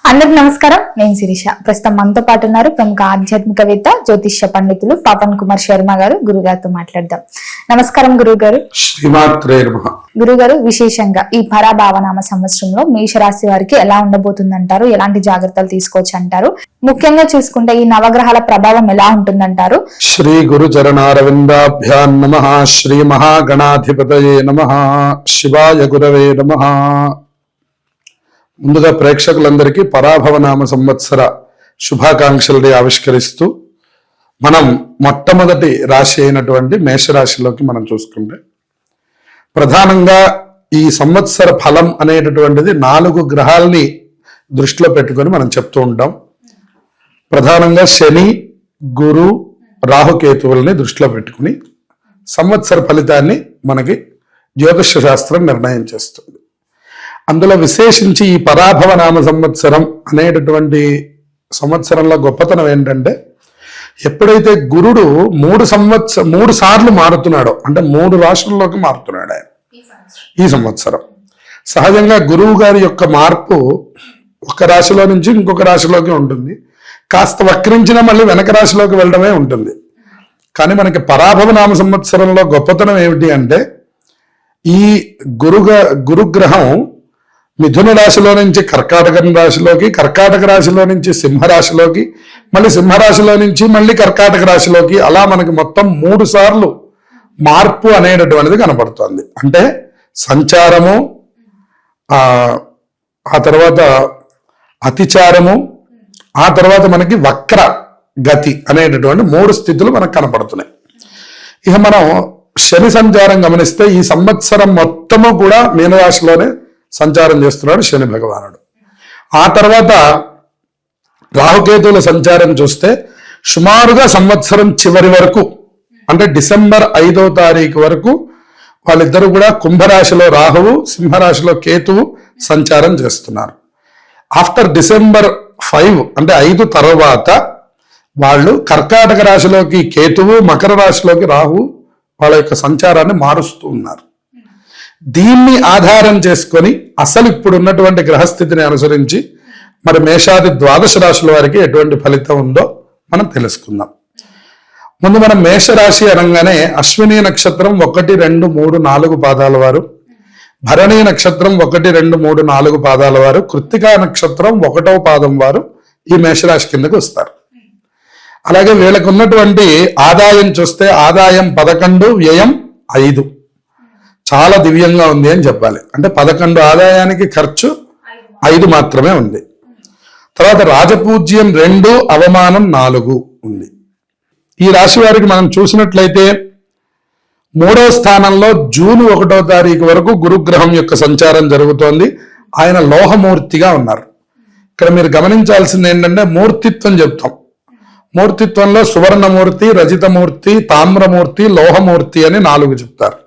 అందరికి నమస్కారం. నేను శిరీష. ప్రస్తుతం మనతో పాటు ఉన్నారు ప్రముఖ ఆధ్యాత్మికవేత్త జ్యోతిష్య పండితులు పాపన్ కుమార్ శర్మ గారు. గురుగారితో మాట్లాడదాం. నమస్కారం గురుగారు. గురుగారు, విశేషంగా ఈ పరాభావనామ సంవత్సరంలో మేషరాశి వారికి ఎలా ఉండబోతుందంటారు? ఎలాంటి జాగ్రత్తలు తీసుకోవచ్చు అంటారు? ముఖ్యంగా చూసుకుంటే ఈ నవగ్రహాల ప్రభావం ఎలా ఉంటుందంటారు? శ్రీ గురు చరణారవిందాభ్యాం నమః. శ్రీ మహాగణాధిపతయే నమః. శివాయ గురవే నమః. ముందుగా ప్రేక్షకులందరికీ పరాభవనామ సంవత్సర శుభాకాంక్షలని ఆవిష్కరిస్తూ మనం మొట్టమొదటి రాశి అయినటువంటి మేషరాశిలోకి మనం చూసుకుంటే, ప్రధానంగా ఈ సంవత్సర ఫలం అనేటటువంటిది 4 గ్రహాలని దృష్టిలో పెట్టుకొని మనం చెప్తూ ఉంటాం. ప్రధానంగా శని, గురు, రాహుకేతువుల్ని దృష్టిలో పెట్టుకుని సంవత్సర ఫలితాన్ని మనకి జ్యోతిష శాస్త్రం నిర్ణయం చేస్తుంది. అందులో విశేషించి ఈ పరాభవనామ సంవత్సరం అనేటటువంటి సంవత్సరంలో గొప్పతనం ఏంటంటే, ఎప్పుడైతే గురుడు 3 సార్లు మారుతున్నాడో, అంటే 3 రాశుల్లోకి మారుతున్నాడు ఆయన ఈ సంవత్సరం. సహజంగా గురువు గారి యొక్క మార్పు ఒక రాశిలో నుంచి ఇంకొక రాశిలోకి ఉంటుంది. కాస్త వక్రించిన మళ్ళీ వెనక రాశిలోకి వెళ్ళడమే ఉంటుంది. కానీ మనకి పరాభవనామ సంవత్సరంలో గొప్పతనం ఏమిటి అంటే, ఈ గురుగ్రహం మిథున రాశిలో నుంచి కర్కాటక రాశిలోకి, కర్కాటక రాశిలో నుంచి సింహరాశిలోకి, మళ్ళీ సింహరాశిలో నుంచి మళ్ళీ కర్కాటక రాశిలోకి, అలా మనకి మొత్తం 3 సార్లు మార్పు అనేటటువంటిది కనపడుతుంది. అంటే సంచారము, ఆ తర్వాత అతిచారము, ఆ తర్వాత మనకి వక్ర గతి అనేటటువంటి 3 స్థితులు మనకు కనపడుతున్నాయి. ఇక మనం శని సంచారం గమనిస్తే ఈ సంవత్సరం మొత్తము కూడా మీనరాశిలోనే సంచారం చేస్తున్నాడు శని భగవానుడు. ఆ తర్వాత రాహుకేతువుల సంచారం చూస్తే సుమారుగా సంవత్సరం చివరి వరకు, అంటే డిసెంబర్ 5వ తారీఖు వరకు వాళ్ళిద్దరూ కూడా కుంభరాశిలో రాహువు, సింహరాశిలో కేతువు సంచారం చేస్తున్నారు. ఆఫ్టర్ డిసెంబర్ 5 అంటే 5 తర్వాత వాళ్ళు కర్కాటక రాశిలోకి కేతువు, మకర రాశిలోకి రాహువు వాళ్ళ యొక్క సంచారాన్ని మారుస్తూ ఉన్నారు. దీన్ని ఆధారం చేసుకొని అసలు ఇప్పుడు ఉన్నటువంటి గ్రహస్థితిని అనుసరించి మరి మేషాది 12 రాశుల వారికి ఎటువంటి ఫలితం ఉందో మనం తెలుసుకుందాం. ముందు మనం మేషరాశి అనగానే అశ్విని నక్షత్రం 1, 2, 3, 4 పాదాల వారు, భరణి నక్షత్రం 1, 2, 3, 4 పాదాల వారు, కృత్తికా నక్షత్రం 1వ పాదం వారు ఈ మేషరాశి కిందకు వస్తారు. అలాగే వీళ్ళకు ఉన్నటువంటి ఆదాయం చూస్తే ఆదాయం 11, వ్యయం 5. చాలా దివ్యంగా ఉంది అని చెప్పాలి. అంటే 11 ఆదాయానికి ఖర్చు 5 మాత్రమే ఉంది. తర్వాత రాజపూజ్యం 2, అవమానం 4 ఉంది. ఈ రాశి వారికి మనం చూసినట్లయితే 3వ స్థానంలో జూన్ 1వ తారీఖు వరకు గురుగ్రహం యొక్క సంచారం జరుగుతోంది. ఆయన లోహమూర్తిగా ఉన్నారు. ఇక్కడ మీరు గమనించాల్సింది ఏంటంటే, మూర్తిత్వం చెప్తాం. మూర్తిత్వంలో సువర్ణమూర్తి, రజితమూర్తి, తామ్రమూర్తి, లోహమూర్తి అని 4 చెప్తారు.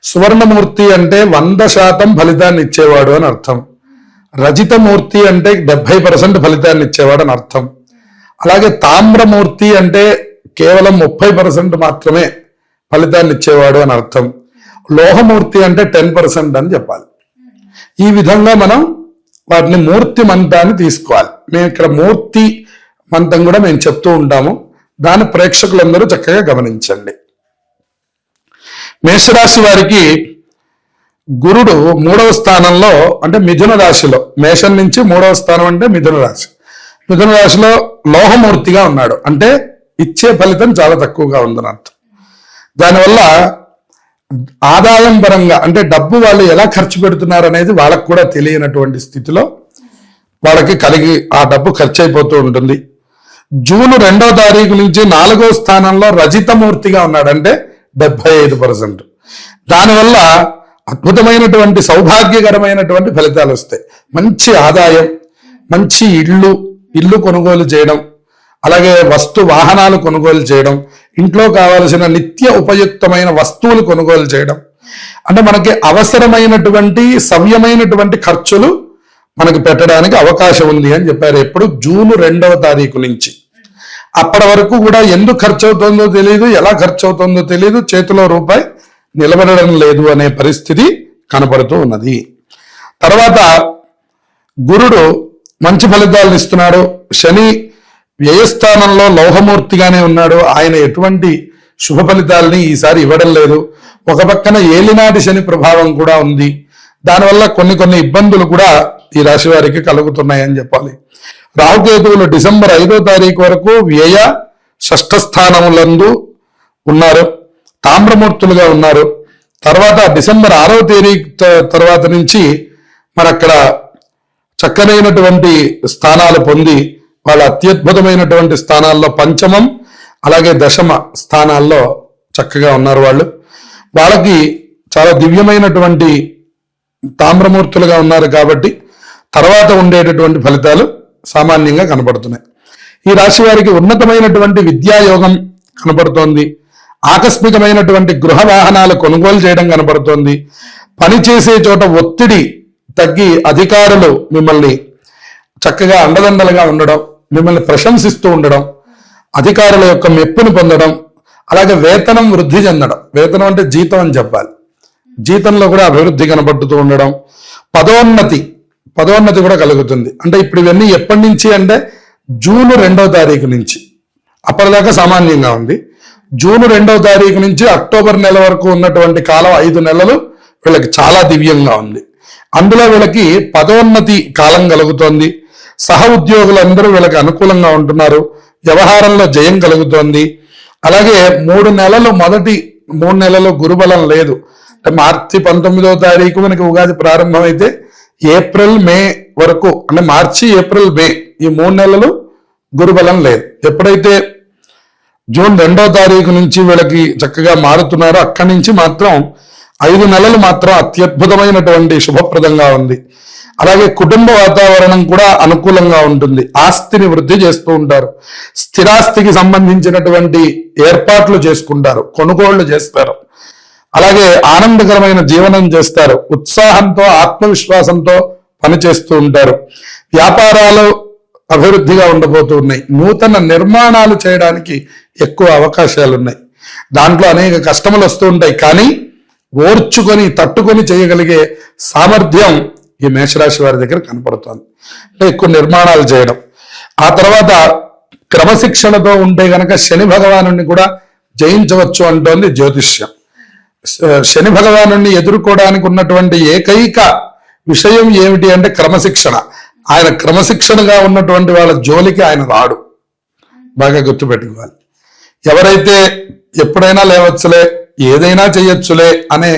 సువర్ణమూర్తి అంటే 100% ఫలితాన్ని ఇచ్చేవాడు అని అర్థం. రజితమూర్తి అంటే 70% ఫలితాన్ని ఇచ్చేవాడు అని అర్థం. అలాగే తామ్రమూర్తి అంటే కేవలం 30% మాత్రమే ఫలితాన్ని ఇచ్చేవాడు అని అర్థం. లోహమూర్తి అంటే 10% అని చెప్పాలి. ఈ విధంగా మనం వాటిని మూర్తి మంత్రాన్ని తీసుకోవాలి. మేము ఇక్కడ మూర్తి మంత్రం కూడా మేము చెప్తూ ఉంటాము. దాని ప్రేక్షకులందరూ చక్కగా గమనించండి. మేషరాశి వారికి గురుడు 3వ స్థానంలో, అంటే మిథున రాశిలో, మేషం నుంచి 3వ స్థానం అంటే మిథున రాశి, మిథున రాశిలో లోహమూర్తిగా ఉన్నాడు. అంటే ఇచ్చే ఫలితం చాలా తక్కువగా ఉందని అర్థం. దానివల్ల ఆదాయం పరంగా, అంటే డబ్బు వాళ్ళు ఎలా ఖర్చు పెడుతున్నారు అనేది వాళ్ళకు కూడా తెలియనటువంటి స్థితిలో వాళ్ళకి కలిగి ఆ డబ్బు ఖర్చు అయిపోతూ ఉంటుంది. జూన్ 2వ తారీఖు నుంచి 4వ స్థానంలో రజితమూర్తిగా ఉన్నాడు. అంటే 75%. దానివల్ల అద్భుతమైనటువంటి సౌభాగ్యకరమైనటువంటి ఫలితాలు వస్తాయి. మంచి ఆదాయం, మంచి ఇల్లు కొనుగోలు చేయడం, అలాగే వాహనాలు కొనుగోలు చేయడం, ఇంట్లో కావలసిన నిత్య ఉపయుక్తమైన వస్తువులు కొనుగోలు చేయడం, అంటే మనకి అవసరమైనటువంటి సవ్యమైనటువంటి ఖర్చులు మనకి పెట్టడానికి అవకాశం ఉంది అని చెప్పారు. ఎప్పుడు జూన్ 2వ తారీఖు నుంచి. అప్పటి వరకు కూడా ఎందుకు ఖర్చు అవుతుందో తెలియదు, ఎలా ఖర్చు అవుతుందో తెలియదు, చేతిలో రూపాయి నిలబడడం లేదు అనే పరిస్థితి కనపడుతూ ఉన్నది. తర్వాత గురుడు మంచి ఫలితాలను ఇస్తున్నాడు. శని వ్యయస్థానంలో లౌహమూర్తిగానే ఉన్నాడు. ఆయన ఎటువంటి శుభ ఫలితాలని ఈసారి ఇవ్వడం లేదు. ఒక పక్కన ఏలినాటి శని ప్రభావం కూడా ఉంది. దానివల్ల కొన్ని ఇబ్బందులు కూడా ఈ రాశి వారికి కలుగుతున్నాయని చెప్పాలి. రాహుకేతువులు డిసెంబర్ 5వ తారీఖు వరకు వ్యయ షష్ఠ స్థానములందు ఉన్నారు, తామ్రమూర్తులుగా ఉన్నారు. తర్వాత డిసెంబర్ 6వ తారీఖు తర్వాత నుంచి మరి అక్కడ చక్కనైనటువంటి స్థానాలు పొంది వాళ్ళ అత్యద్భుతమైనటువంటి స్థానాల్లో పంచమం అలాగే దశమ స్థానాల్లో చక్కగా ఉన్నారు. వాళ్ళకి చాలా దివ్యమైనటువంటి తామ్రమూర్తులుగా ఉన్నారు కాబట్టి తర్వాత ఉండేటటువంటి ఫలితాలు సామాన్యంగా కనపడుతున్నాయి. ఈ రాశి వారికి ఉన్నతమైనటువంటి విద్యాయోగం కనపడుతోంది. ఆకస్మికమైనటువంటి గృహ వాహనాలు కొనుగోలు చేయడం కనపడుతోంది. పనిచేసే చోట ఒత్తిడి తగ్గి అధికారులు మిమ్మల్ని చక్కగా అండదండలుగా ఉండడం, మిమ్మల్ని ప్రశంసిస్తూ ఉండడం, అధికారుల యొక్క మెప్పును పొందడం, అలాగే వేతనం వృద్ధి చెందడం. వేతనం అంటే జీతం అని చెప్పాలి. జీతంలో కూడా అభివృద్ధి కనబడుతూ ఉండడం, పదోన్నతి కూడా కలుగుతుంది. అంటే ఇప్పుడు ఇవన్నీ ఎప్పటి నుంచి అంటే జూన్ 2వ తారీఖు నుంచి. అప్పటిదాకా సామాన్యంగా ఉంది. జూన్ 2వ తారీఖు నుంచి అక్టోబర్ నెల వరకు ఉన్నటువంటి కాలం 5 నెలలు వీళ్ళకి చాలా దివ్యంగా ఉంది. అందులో వీళ్ళకి పదోన్నతి కాలం కలుగుతోంది. సహ ఉద్యోగులందరూ వీళ్ళకి అనుకూలంగా ఉంటున్నారు. వ్యవహారంలో జయం కలుగుతోంది. అలాగే 3 నెలలు మొదటి 3 నెలలు గురుబలం లేదు. అంటే మార్చి 19వ తారీఖు మనకి ఉగాది ప్రారంభమైతే ఏప్రిల్ మే వరకు, అంటే మార్చి ఏప్రిల్ మే ఈ 3 నెలలు గురుబలం లేదు. ఎప్పుడైతే జూన్ 2వ తారీఖు నుంచి వీళ్ళకి చక్కగా మారుతున్నారో అక్కడి నుంచి మాత్రం 5 నెలలు మాత్రం అత్యద్భుతమైనటువంటి శుభప్రదంగా ఉంది. అలాగే కుటుంబ వాతావరణం కూడా అనుకూలంగా ఉంటుంది. ఆస్తిని వృద్ధి చేస్తూ ఉంటారు. స్థిరాస్తికి సంబంధించినటువంటి ఏర్పాట్లు చేసుకుంటారు, కొనుగోళ్లు చేస్తారు. అలాగే ఆనందకరమైన జీవనం చేస్తారు. ఉత్సాహంతో ఆత్మవిశ్వాసంతో పనిచేస్తూ ఉంటారు. వ్యాపారాలు అభివృద్ధిగా ఉండబోతూ ఉన్నాయి. నూతన నిర్మాణాలు చేయడానికి ఎక్కువ అవకాశాలు ఉన్నాయి. దాంట్లో అనేక కష్టములు వస్తూ ఉంటాయి, కానీ ఓర్చుకొని తట్టుకొని చేయగలిగే సామర్థ్యం ఈ మేషరాశి వారి దగ్గర కనపడుతుంది. అంటే ఎక్కువ నిర్మాణాలు చేయడం. ఆ తర్వాత క్రమశిక్షణతో ఉంటే గనక శని భగవాను కూడా జయించవచ్చు అంటోంది జ్యోతిష్యం. శని భగవాను ఎదుర్కోవడానికి ఉన్నటువంటి ఏకైక విషయం ఏమిటి అంటే క్రమశిక్షణ. ఆయన క్రమశిక్షణగా ఉన్నటువంటి వాళ్ళ జోలికి ఆయన రాడు. బాగా గుర్తుపెట్టుకోవాలి. ఎవరైతే ఎప్పుడైనా లేవచ్చులే, ఏదైనా చేయొచ్చులే అనే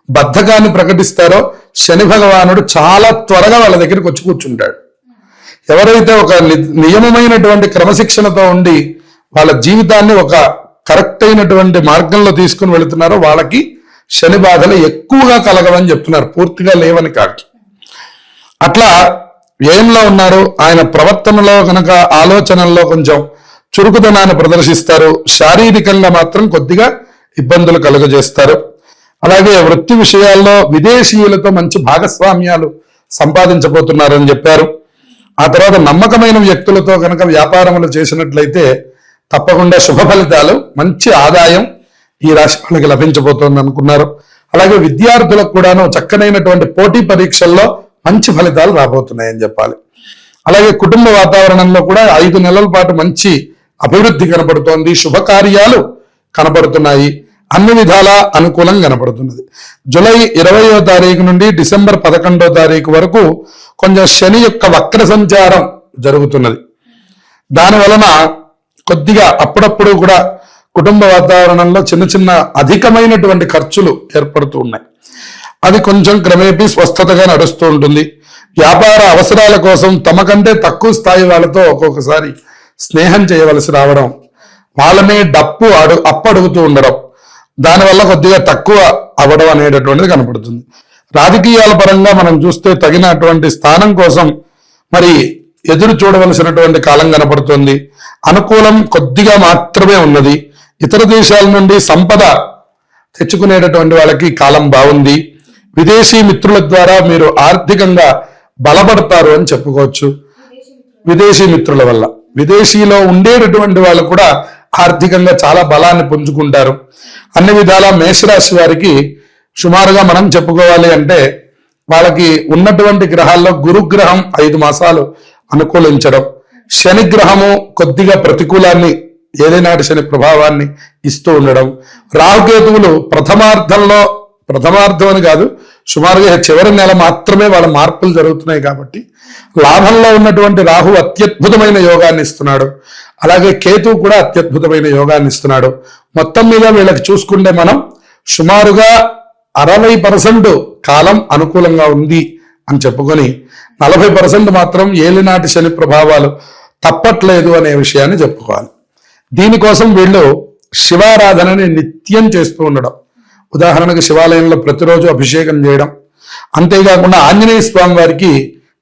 బద్ధకాన్ని ప్రకటిస్తారో శని భగవానుడు చాలా త్వరగా వాళ్ళ దగ్గరికి వచ్చి కూర్చుంటాడు. ఎవరైతే ఒక నియమమైనటువంటి క్రమశిక్షణతో ఉండి వాళ్ళ జీవితాన్ని ఒక కరెక్ట్ అయినటువంటి మార్గంలో తీసుకుని వెళుతున్నారో వాళ్ళకి శని బాధలు ఎక్కువగా కలగవని చెప్తున్నారు, పూర్తిగా లేవని కాదు. అట్లా వ్యయంలో ఉన్నారు. ఆయన ప్రవర్తనలో కనుక ఆలోచనల్లో కొంచెం చురుకుదనాన్ని ప్రదర్శిస్తారు. శారీరకంగా మాత్రం కొద్దిగా ఇబ్బందులు కలుగజేస్తారు. అలాగే వృత్తి విషయాల్లో విదేశీయులతో మంచి భాగస్వామ్యాలు సంపాదించబోతున్నారని చెప్పారు. ఆ తర్వాత నమ్మకమైన వ్యక్తులతో కనుక వ్యాపారములు చేసినట్లయితే తప్పకుండా శుభ ఫలితాలు, మంచి ఆదాయం ఈ రాశి వాళ్ళకి లభించబోతోంది అనుకున్నారు. అలాగే విద్యార్థులకు కూడాను చక్కనైనటువంటి పోటీ పరీక్షల్లో మంచి ఫలితాలు రాబోతున్నాయని చెప్పాలి. అలాగే కుటుంబ వాతావరణంలో కూడా 5 నెలల పాటు మంచి అభివృద్ధి కనపడుతోంది. శుభకార్యాలు కనపడుతున్నాయి. అన్ని విధాలా అనుకూలం కనపడుతున్నది. జూలై 20వ తారీఖు నుండి డిసెంబర్ 11వ తారీఖు వరకు కొంచెం శని యొక్క వక్ర సంచారం జరుగుతున్నది. దాని వలన కొద్దిగా అప్పుడప్పుడు కూడా కుటుంబ వాతావరణంలో చిన్న చిన్న అధికమైనటువంటి ఖర్చులు ఏర్పడుతూ ఉన్నాయి. అది కొంచెం క్రమేపీ స్వస్థతగా నడుస్తూ ఉంటుంది. వ్యాపార అవసరాల కోసం తమకంటే తక్కువ స్థాయి వాళ్ళతో ఒక్కొక్కసారి స్నేహం చేయవలసి రావడం, వాళ్ళనే అప్పడుగుతూ ఉండడం, దానివల్ల కొద్దిగా తక్కువ అవ్వడం అనేటటువంటిది కనపడుతుంది. రాజకీయాల పరంగా మనం చూస్తే తగినటువంటి స్థానం కోసం మరి ఎదురు చూడవలసినటువంటి కాలం కనపడుతుంది. అనుకూలం కొద్దిగా మాత్రమే ఉన్నది. ఇతర దేశాల నుండి సంపద తెచ్చుకునేటటువంటి వాళ్ళకి కాలం బాగుంది. విదేశీ మిత్రుల ద్వారా మీరు ఆర్థికంగా బలపడతారు అని చెప్పుకోవచ్చు. విదేశీ మిత్రుల వల్ల విదేశీలో ఉండేటటువంటి వాళ్ళు కూడా ఆర్థికంగా చాలా బలాన్ని పుంజుకుంటారు. అన్ని విధాలా మేషరాశి వారికి సుమారుగా మనం చెప్పుకోవాలి అంటే వాళ్ళకి ఉన్నటువంటి గ్రహాల్లో గురుగ్రహం 5 మాసాలు అనుకూలించడం, శనిగ్రహము కొద్దిగా ప్రతికూలాన్ని ఏదైనాటి శని ప్రభావాన్ని ఇస్తూ ఉండడం, రాహుకేతువులు ప్రథమార్థం అని కాదు, సుమారుగా చివరి నెల మాత్రమే వాళ్ళ మార్పులు జరుగుతున్నాయి కాబట్టి లాభంలో ఉన్నటువంటి రాహు అత్యద్భుతమైన యోగాన్ని ఇస్తున్నాడు. అలాగే కేతువు కూడా అత్యద్భుతమైన యోగాన్ని ఇస్తున్నాడు. మొత్తం మీద వీళ్ళకి చూసుకుంటే మనం సుమారుగా 60% కాలం అనుకూలంగా ఉంది అని చెప్పుకొని 40% మాత్రం ఏలినాటి శని ప్రభావాలు తప్పట్లేదు అనే విషయాన్ని చెప్పుకోవాలి. దీనికోసం వీళ్ళు శివారాధనని నిత్యం చేస్తూ ఉండడం, ఉదాహరణకు శివాలయంలో ప్రతిరోజు అభిషేకం చేయడం, అంతేకాకుండా ఆంజనేయ స్వామి వారికి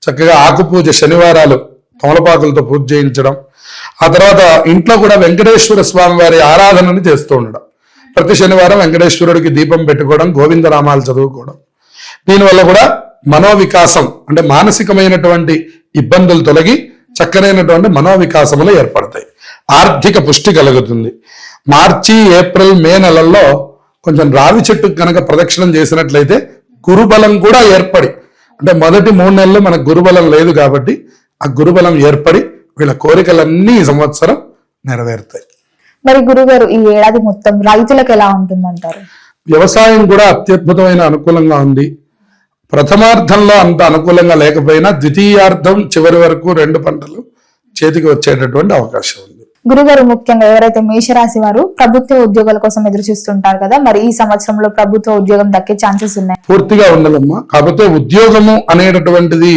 చక్కగా ఆకుపూజ శనివారాలు తమలపాకులతో పూజ చేయించడం, ఆ తర్వాత ఇంట్లో కూడా వెంకటేశ్వర స్వామి వారి ఆరాధనని చేస్తూ ఉండడం, ప్రతి శనివారం వెంకటేశ్వరుడికి దీపం పెట్టుకోవడం, గోవిందనామాలు చదువుకోవడం. దీనివల్ల కూడా మనోవికాసం అంటే మానసికమైనటువంటి ఇబ్బందులు తొలగి చక్కనైనటువంటి మనోవికాసములు ఏర్పడతాయి. ఆర్థిక పుష్టి కలుగుతుంది. మార్చి, ఏప్రిల్, మే నెలల్లో కొంచెం రావి చెట్టుకు కనుక ప్రదక్షిణం చేసినట్లయితే గురుబలం కూడా ఏర్పడి, అంటే మొదటి 3 నెలలు మనకు గురుబలం లేదు కాబట్టి ఆ గురుబలం ఏర్పడి వీళ్ళ కోరికలన్నీ ఈ సంవత్సరం నెరవేరుతాయి. మరి గురుగారు ఈ ఏడాది మొత్తం రైతులకు ఎలా ఉంటుందంటారు? వ్యవసాయం కూడా అత్యద్భుతమైన అనుకూలంగా ఉంది. ప్రథమార్థంలో అంత అనుకూలంగా లేకపోయినా ద్వితీయార్థం చివరి వరకు 2 పంటలు చేతికి వచ్చేటటువంటి అవకాశం ఉంది. గురుగారు, ముఖ్యంగా ఎవరైతే మేషరాశి వారు ప్రభుత్వ ఉద్యోగాల కోసం ఎదురు చూస్తుంటారు కదా, మరి ఈ సంవత్సరంలో ప్రభుత్వ ఉద్యోగం దక్కే ఛాన్సెస్ ఉన్నాయి? పూర్తిగా ఉండదమ్మా. కాకపోతే ఉద్యోగము అనేటటువంటిది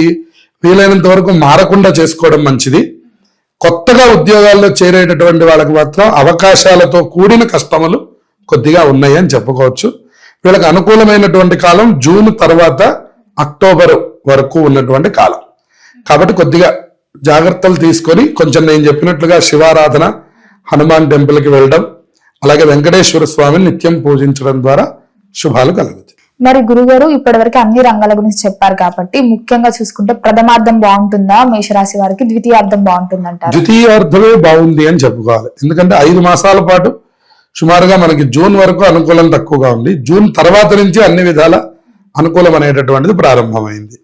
వీలైనంత వరకు మారకుండా చేసుకోవడం మంచిది. కొత్తగా ఉద్యోగాల్లో చేరేటటువంటి వాళ్ళకి మాత్రం అవకాశాలతో కూడిన కష్టములు కొద్దిగా ఉన్నాయి అని చెప్పుకోవచ్చు. వీళ్ళకి అనుకూలమైనటువంటి కాలం జూన్ తర్వాత అక్టోబర్ వరకు ఉన్నటువంటి కాలం కాబట్టి కొద్దిగా జాగ్రత్తలు తీసుకొని కొంచెం నేను చెప్పినట్లుగా శివారాధన, హనుమాన్ టెంపుల్కి వెళ్ళడం, అలాగే వెంకటేశ్వర స్వామిని నిత్యం పూజించడం ద్వారా శుభాలు కలుగుతాయి. మరి గురుగారు, ఇప్పటివరకు అన్ని రంగాల గురించి చెప్పారు కాబట్టి ముఖ్యంగా చూసుకుంటే ప్రథమార్థం బాగుంటుందా మేషరాశి వారికి, ద్వితీయార్థం బాగుంటుందంటారు? ద్వితీయార్థమే బాగుంది అని చెప్పుకోవాలి. ఎందుకంటే 5 మాసాల పాటు సుమారుగా మనకి జూన్ వరకు అనుకూలం తక్కువగా ఉంది. జూన్ తర్వాత నుంచి అన్ని విధాల అనుకూలం అనేటటువంటిది ప్రారంభమైంది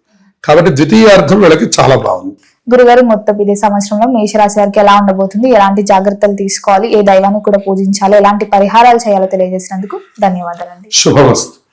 కాబట్టి ద్వితీయార్థం వీళ్ళకి చాలా బాగుంది. గురుగారు, మొత్తం ఇదే సంవత్సరంలో మేషరాశి వారికి ఎలా ఉండబోతుంది, ఎలాంటి జాగ్రత్తలు తీసుకోవాలి, ఏ దైవాన్ని కూడా పూజించాలి, ఎలాంటి పరిహారాలు చేయాలో తెలియజేసినందుకు ధన్యవాదాలండి. శుభమస్తు.